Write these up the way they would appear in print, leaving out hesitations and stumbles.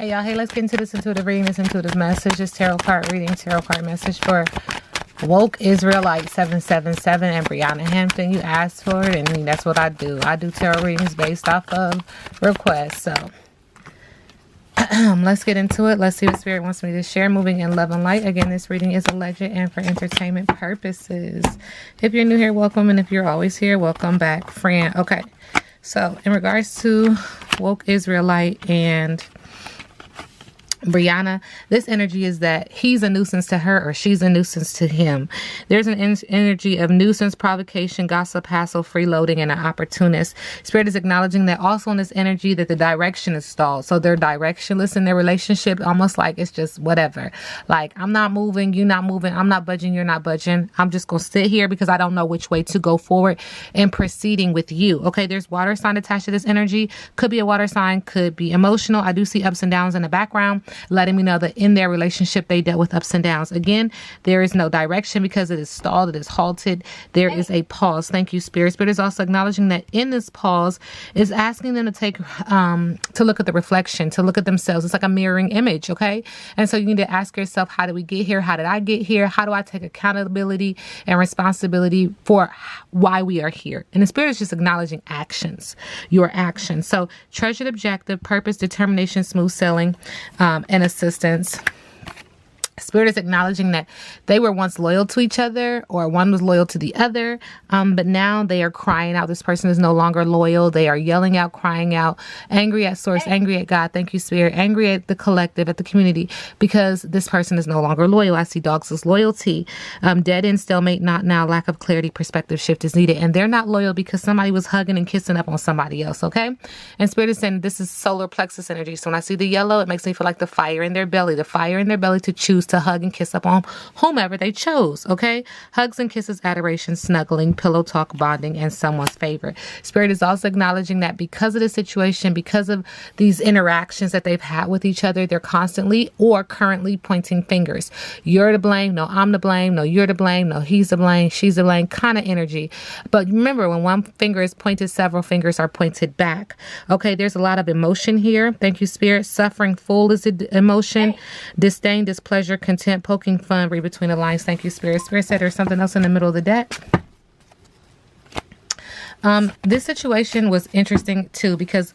Hey y'all, hey, let's get into this intuitive reading, this intuitive message, this tarot card reading, tarot card message for Woke Israelite 777 and Briana Hampton. You asked for it, and that's what I do. I do tarot readings based off of requests. So let's get into it. Let's see what Spirit wants me to share. Moving in love and light. Again, this reading is alleged and for entertainment purposes. If you're new here, welcome. And if you're always here, welcome back, friend. Okay, so in regards to Woke Israelite and Briana, this energy is that he's a nuisance to her or she's a nuisance to him. There's an energy of nuisance, provocation, gossip, hassle, freeloading, and an opportunist. Spirit is acknowledging that also in this energy that the direction is stalled. So they're directionless in their relationship, almost like it's just whatever. Like, I'm not moving, you're not moving, I'm not budging, you're not budging. I'm just going to sit here because I don't know which way to go forward in proceeding with you. Okay, there's water sign attached to this energy. Could be a water sign, could be emotional. I do see ups and downs in the background, letting me know that in their relationship, they dealt with ups and downs. Again, there is no direction because it is stalled, it is halted. There is a pause. Thank you, Spirit. Spirit is also acknowledging that in this pause is asking them to take, to look at the reflection, to look at themselves. It's like a mirroring image, okay? And so you need to ask yourself, how did we get here? How did I get here? How do I take accountability and responsibility for why we are here? And the Spirit is just acknowledging actions, your actions. So treasured objective, purpose, determination, smooth sailing, and assistance. Spirit is acknowledging that they were once loyal to each other, or one was loyal to the other, but now they are crying out. This person is no longer loyal. They are yelling out, crying out, angry at source, angry at God. Thank you, Spirit. Angry at the collective, at the community, because this person is no longer loyal. I see dogs as loyalty. Dead end, stalemate, not now, lack of clarity, perspective shift is needed. And they're not loyal because somebody was hugging and kissing up on somebody else, okay? And Spirit is saying this is solar plexus energy. So when I see the yellow, it makes me feel like the fire in their belly to choose to hug and kiss up on whomever they chose, okay? Hugs and kisses, adoration, snuggling, pillow talk, bonding, and someone's favorite. Spirit is also acknowledging that because of the situation, because of these interactions that they've had with each other, they're constantly or currently pointing fingers. You're to blame. No, I'm to blame. No, you're to blame. No, he's to blame. She's to blame kind of energy. But remember, when one finger is pointed, several fingers are pointed back. Okay, there's a lot of emotion here. Thank you, Spirit. Suffering, full is the emotion. Disdain, displeasure, content, poking fun, read between the lines. Thank you, Spirit. Spirit said there's something else in the middle of the deck. This situation was interesting too, because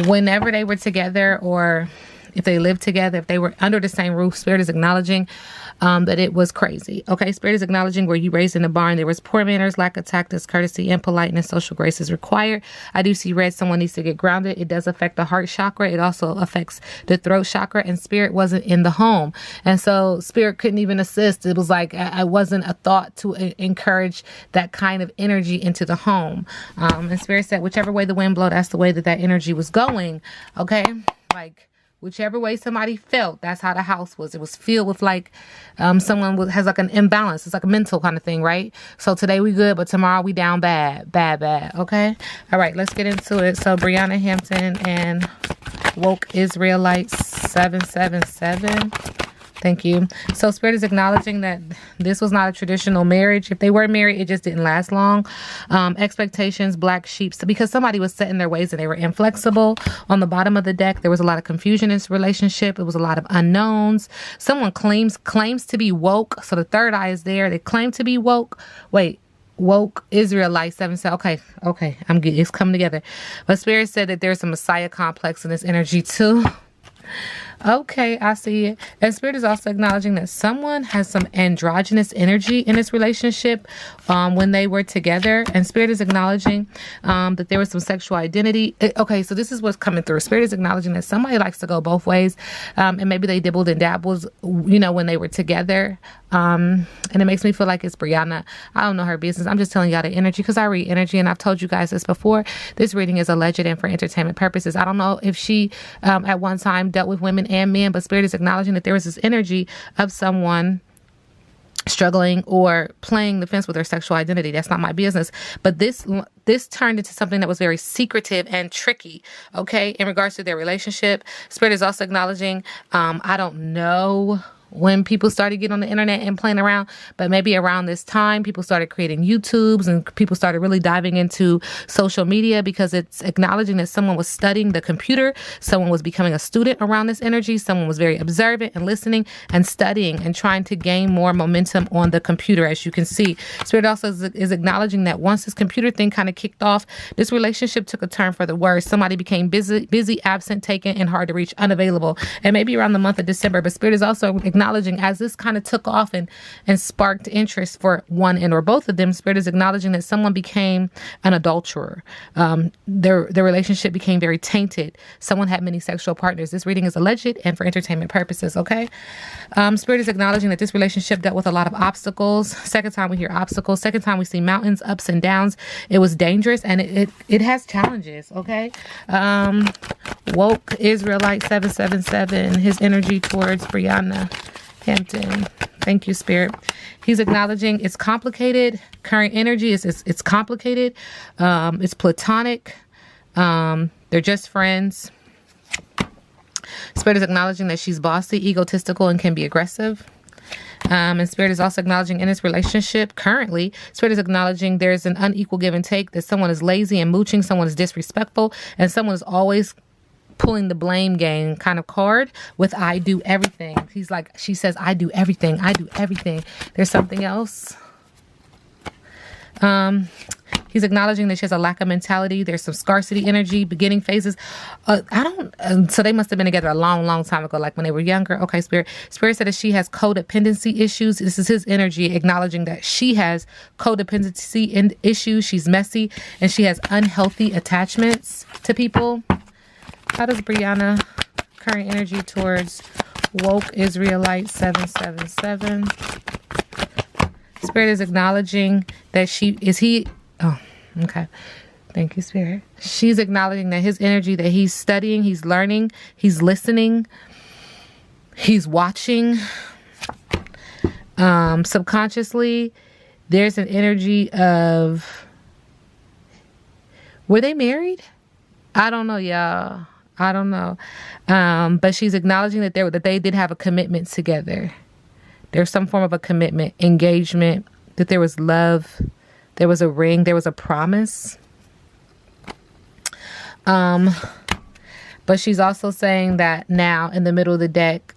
whenever they were together, or if they lived together, if they were under the same roof, Spirit is acknowledging that it was crazy. Okay, Spirit is acknowledging where you raised in the barn, there was poor manners, lack of tact, discourtesy, impoliteness, social grace is required. I do see red. Someone needs to get grounded. It does affect the heart chakra. It also affects the throat chakra, and Spirit wasn't in the home. And so Spirit couldn't even assist. It was like I wasn't a thought to encourage that kind of energy into the home. And Spirit said, whichever way the wind blow, that's the way that energy was going. Okay, like, whichever way somebody felt, that's how the house was. It was filled with like someone has like an imbalance. It's like a mental kind of thing, right? So today we good, but tomorrow we down bad. Okay? All right, let's get into it. So Briana Hampton and Woke Israelite 777. Thank you. So Spirit is acknowledging that this was not a traditional marriage. If they were married, it just didn't last long. Expectations, black sheep. So because somebody was set in their ways and they were inflexible. On the bottom of the deck, there was a lot of confusion in this relationship. It was a lot of unknowns. Someone claims to be woke. So the third eye is there. They claim to be woke. Wait. Woke Israelite 7 said, okay, I'm good. It's coming together. But Spirit said that there's a Messiah complex in this energy too. Okay, I see it. And Spirit is also acknowledging that someone has some androgynous energy in this relationship when they were together. And Spirit is acknowledging that there was some sexual identity. Okay, so this is what's coming through. Spirit is acknowledging that somebody likes to go both ways. And maybe they dibbled and dabbled, when they were together. And it makes me feel like it's Briana. I don't know her business. I'm just telling y'all the energy because I read energy, and I've told you guys this before. This reading is alleged and for entertainment purposes. I don't know if she at one time dealt with women and men, but Spirit is acknowledging that there was this energy of someone struggling or playing the fence with their sexual identity. That's not my business. But this turned into something that was very secretive and tricky, okay, in regards to their relationship. Spirit is also acknowledging, I don't know when people started getting on the internet and playing around, but maybe around this time, people started creating YouTubes and people started really diving into social media, because it's acknowledging that someone was studying the computer, someone was becoming a student around this energy, someone was very observant and listening and studying and trying to gain more momentum on the computer. As you can see, Spirit also is acknowledging that once this computer thing kind of kicked off, this relationship took a turn for the worse. Somebody became busy, absent, taken, and hard to reach, unavailable, and maybe around the month of December. But Spirit is also acknowledging, as this kind of took off and sparked interest for one and or both of them, Spirit is acknowledging that someone became an adulterer. Their relationship became very tainted. Someone had many sexual partners. This reading is alleged and for entertainment purposes, okay? Spirit is acknowledging that this relationship dealt with a lot of obstacles. Second time we hear obstacles. Second time we see mountains, ups and downs. It was dangerous and it has challenges, okay? Woke Israelite 777, his energy towards Briana Hampton. Thank you, Spirit. He's acknowledging it's complicated. Current energy is it's complicated. It's platonic. They're just friends. Spirit is acknowledging that she's bossy, egotistical, and can be aggressive. And Spirit is also acknowledging in this relationship currently, Spirit is acknowledging there's an unequal give and take, that someone is lazy and mooching, someone is disrespectful, and someone is always pulling the blame game kind of card with I do everything. She says, I do everything. I do everything. There's something else. He's acknowledging that she has a lack of mentality. There's some scarcity energy, beginning phases. So they must have been together a long, long time ago, like when they were younger. Okay, Spirit. Spirit said that she has codependency issues. This is his energy acknowledging that she has codependency issues. She's messy and she has unhealthy attachments to people. How does Briana current energy towards woke Israelite 777? Spirit is acknowledging that okay. Thank you, Spirit. She's acknowledging that his energy, that he's studying, he's learning, he's listening, he's watching. Subconsciously, there's an energy of, were they married? I don't know, y'all. I don't know. But she's acknowledging that they did have a commitment together. There's some form of a commitment, engagement, that there was love, there was a ring, there was a promise. But she's also saying that now in the middle of the deck,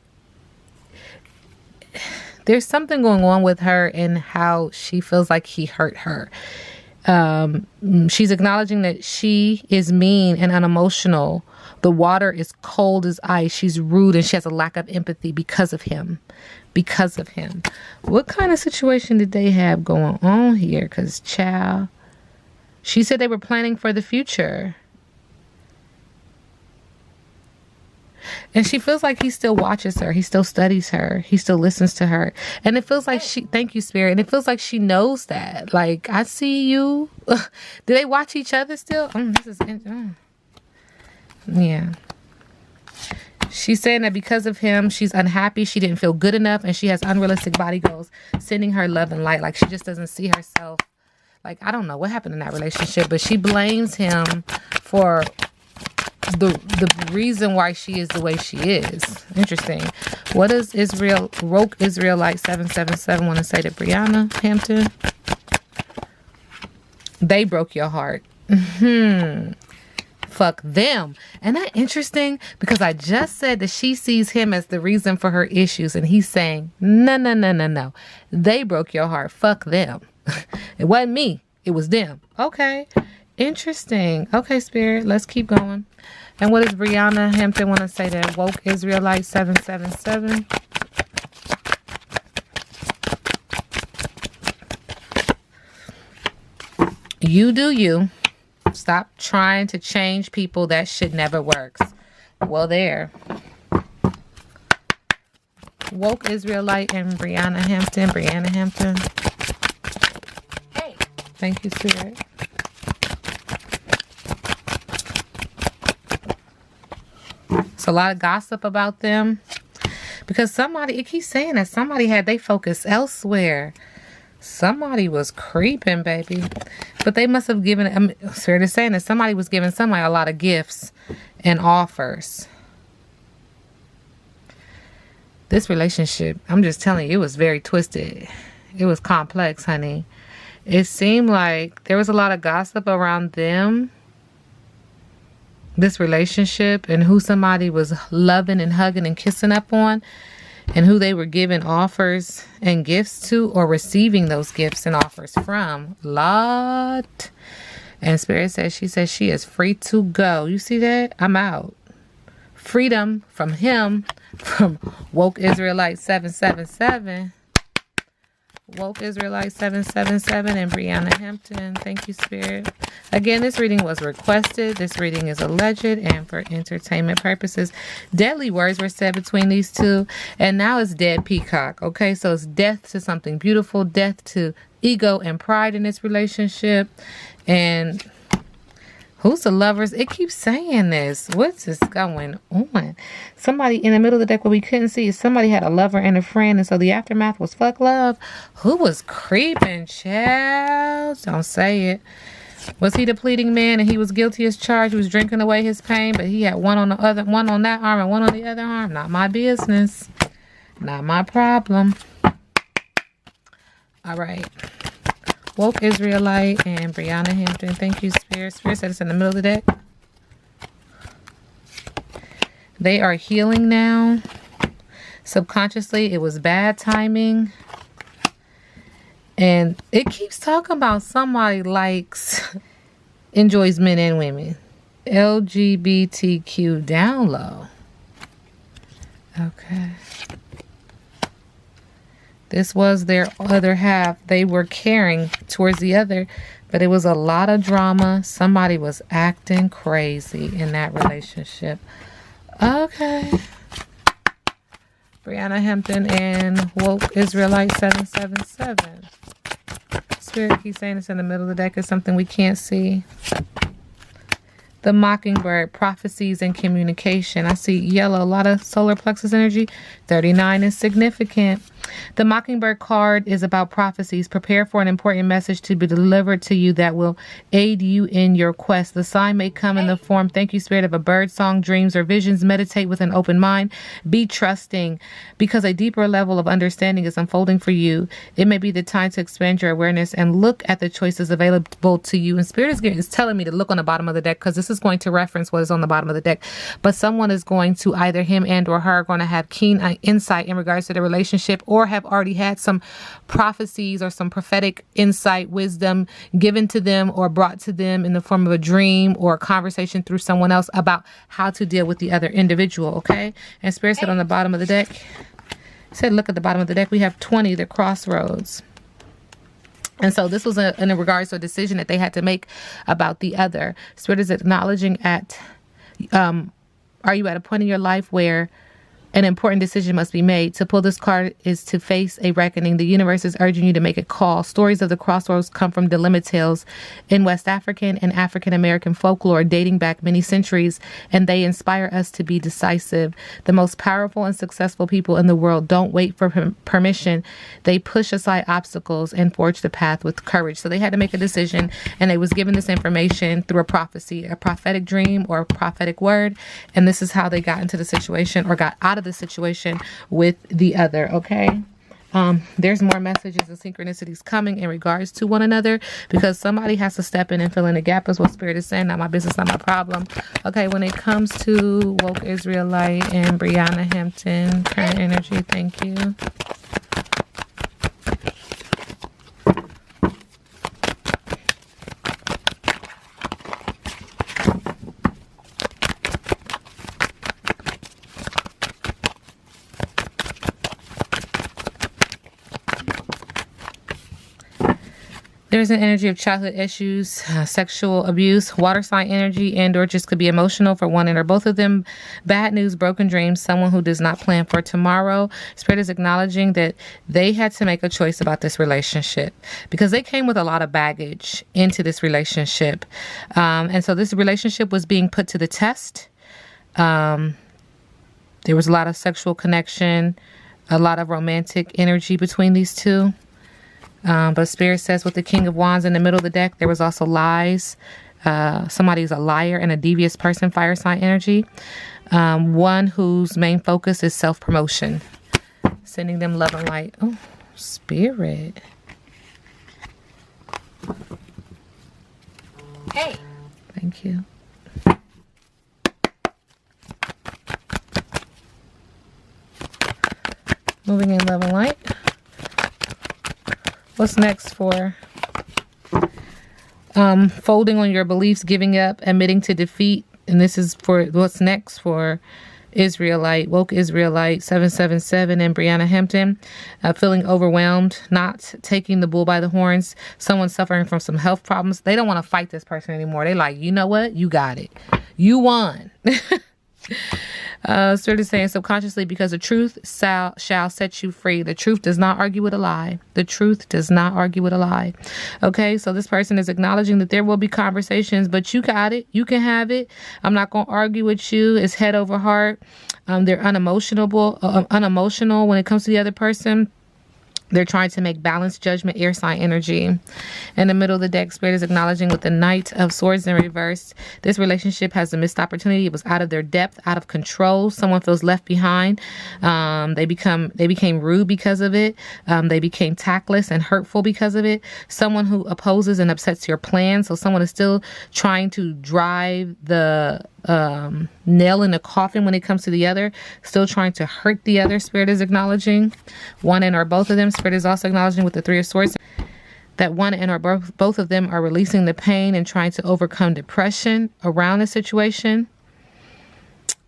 there's something going on with her and how she feels like he hurt her. She's acknowledging that she is mean and unemotional. The water is cold as ice. She's rude and she has a lack of empathy because of him. Because of him. What kind of situation did they have going on here? Because, child, she said they were planning for the future. And she feels like he still watches her. He still studies her. He still listens to her. And it feels like thank you, Spirit. And it feels like she knows that. Like, I see you. Do they watch each other still? Yeah. She's saying that because of him, she's unhappy. She didn't feel good enough. And she has unrealistic body goals, sending her love and light. Like, she just doesn't see herself. Like, I don't know what happened in that relationship, but she blames him for the reason why she is the way she is. Interesting. What does Woke Israelite 777 want to say to Briana Hampton? They broke your heart. Fuck them. And that interesting, because I just said that she sees him as the reason for her issues, and he's saying, no. They broke your heart. Fuck them. It wasn't me. It was them. Okay. Interesting. Okay, Spirit. Let's keep going. And what does Briana Hampton want to say to Woke Israelite 777? You do you. Stop trying to change people. That shit never works. Well, there. Woke Israelite and Briana Hampton. Hey. Thank you, Spirit. It's a lot of gossip about them. Because it keeps saying that somebody had their focus elsewhere. Somebody was creeping, baby. But they must have given, Spirit is saying that somebody was giving somebody a lot of gifts and offers. This relationship, I'm just telling you, it was very twisted. It was complex, honey. It seemed like there was a lot of gossip around them, this relationship, and who somebody was loving and hugging and kissing up on, and who they were giving offers and gifts to, or receiving those gifts and offers from. Lot. And Spirit says, she says she is free to go. You see that? I'm out. Freedom from him, from Woke Israelite 777. Woke Israelite 777 and Briana Hampton. Thank you, Spirit. Again, this reading was requested. This reading is alleged and for entertainment purposes. Deadly words were said between these two, and now it's dead peacock. Okay, so it's death to something beautiful, death to ego and pride in this relationship. And who's the lovers? It keeps saying this. What's this going on? Somebody in the middle of the deck, what we couldn't see is somebody had a lover and a friend, and so the aftermath was fuck love. Who was creeping, child? Don't say it. Was he the pleading man and he was guilty as charged? He was drinking away his pain, but he had one on the other, one on that arm and one on the other arm. Not my business. Not my problem. All right. Woke Israelite and Briana Hampton. Thank you, Spirit. Spirit said it's in the middle of the deck. They are healing now. Subconsciously, it was bad timing. And it keeps talking about somebody likes, enjoys men and women. LGBTQ down low. Okay. This was their other half. They were caring towards the other, but it was a lot of drama. Somebody was acting crazy in that relationship. Okay. Briana Hampton and Woke Israelite 777. Spirit keeps saying it's in the middle of the deck. Is something we can't see. The Mockingbird, prophecies and communication. I see yellow, a lot of solar plexus energy. 39 is significant. The Mockingbird card is about prophecies. Prepare for an important message to be delivered to you that will aid you in your quest. The sign may come in the form, thank you, Spirit, of a bird song, dreams, or visions. Meditate with an open mind. Be trusting, because a deeper level of understanding is unfolding for you. It may be the time to expand your awareness and look at the choices available to you. And Spirit is telling me to look on the bottom of the deck, because this is going to reference what is on the bottom of the deck. But someone is going to, either him and or her, are going to have keen insight in regards to the relationship, or have already had some prophecies or some prophetic insight, wisdom given to them or brought to them in the form of a dream or a conversation through someone else about how to deal with the other individual. Okay. And Spirit said on the bottom of the deck, said, look at the bottom of the deck. We have 20, the crossroads. And so this was in regards to a decision that they had to make about the other. Spirit is acknowledging at, are you at a point in your life where an important decision must be made? To pull this card is to face a reckoning. The universe is urging you to make a call. Stories of the crossroads come from dilemma tales in West African and African American folklore dating back many centuries, and they inspire us to be decisive. The most powerful and successful people in the world don't wait for permission. They push aside obstacles and forge the path with courage. So they had to make a decision, and they was given this information through a prophecy, a prophetic dream or a prophetic word. And this is how they got into the situation, or got out of the situation with the other. Okay. There's more messages and synchronicities coming in regards to one another, because somebody has to step in and fill in the gap, is what Spirit is saying. Not my business, not my problem. Okay. When it comes to Woke Israelite and Briana Hampton, current energy. Thank you. There's an energy of childhood issues, sexual abuse, water sign energy, and or just could be emotional for one and or both of them. Bad news, broken dreams, someone who does not plan for tomorrow. Spirit is acknowledging that they had to make a choice about this relationship, because they came with a lot of baggage into this relationship. And so this relationship was being put to the test. There was a lot of sexual connection, a lot of romantic energy between these two. But Spirit says with the King of Wands in the middle of the deck, there was also lies. Somebody's a liar and a devious person, fire sign energy. One whose main focus is self-promotion. Sending them love and light. Oh, Spirit. Hey. Thank you. Moving in love and light. What's next for folding on your beliefs, giving up, admitting to defeat? And this is for what's next for Israelite, woke Israelite 777 and Briana Hampton. Feeling overwhelmed, not taking the bull by the horns. Someone suffering from some health problems. They don't want to fight this person anymore. They like, you know what? You got it. You won. Spirit is saying subconsciously, because the truth shall set you free. The truth does not argue with a lie. The truth does not argue with a lie. Okay, so this person is acknowledging that there will be conversations, but you got it. You can have it. I'm not going to argue with you. It's head over heart. They're unemotional when it comes to the other person. They're trying to make balanced judgment, air sign energy. In the middle of the deck, Spirit is acknowledging with the Knight of Swords in reverse. This relationship has a missed opportunity. It was out of their depth, out of control. Someone feels left behind. They became rude because of it. They became tactless and hurtful because of it. Someone who opposes and upsets your plans. So someone is still trying to drive the nail in the coffin when it comes to the other, still trying to hurt the other. Spirit is acknowledging one and or both of them. Spirit is also acknowledging with the Three of Swords that one and or both of them are releasing the pain and trying to overcome depression around the situation.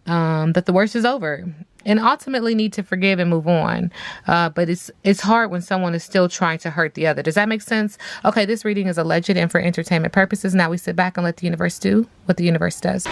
That the worst is over and ultimately need to forgive and move on. But it's hard when someone is still trying to hurt the other. Does that make sense? Okay, this reading is alleged and for entertainment purposes. Now we sit back and let the universe do what the universe does.